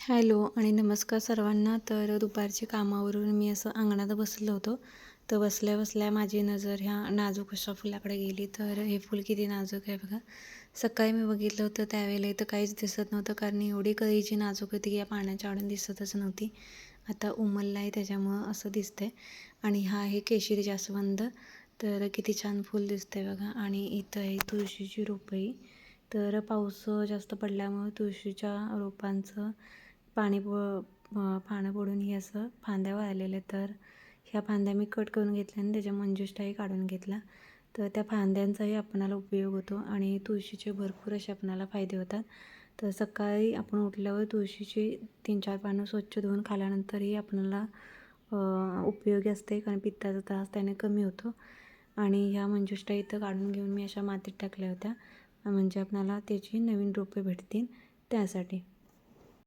Hello आणि नमस्कार सर्वांना. तर दुपारच्या कामावरून मी असं अंगणात बसलो होतो. तर बसल्या बसल्या माझी नजर ह्या नाजूक अशा फुलाकडे गेली. तर हे फूल किती नाजूक आहे बघा. सकाळी मी बघितलं होतं त्यावेळेला इथं काहीच दिसत नव्हतं, कारण एवढी कळीची नाजूक होती की या पाण्याच्या आडून दिसतच नव्हती. आता उमललं आहे त्याच्यामुळं असं दिसतंय. आणि हा आहे केशरी जास्वंद. तर किती छान फूल दिसतंय बघा. आणि इथं आहे तुळशीची रोपही. तर पाऊस जास्त पडल्यामुळं तुळशीच्या रोपांचं पानं पडून ही असं फांद्या वाळलेल्या. तर ह्या फांद्या मी कट करून घेतल्या आणि त्याच्या मंजुष्टाही काढून घेतला. तर त्या फांद्यांचाही आपणाला उपयोग होतो आणि तुळशीचे भरपूर असे आपणाला फायदे होतात. तर सकाळी आपण उठल्यावर तुळशीची 3-4 पानं स्वच्छ धुवून खाल्यानंतरही आपणाला उपयोगी असते, कारण पित्ताचा त्रास त्याने कमी होतो. आणि ह्या मंजुष्टा इथं काढून घेऊन मी अशा मातीत टाकल्या होत्या, म्हणजे आपणाला त्याची नवीन रोपे भेटतील त्यासाठी.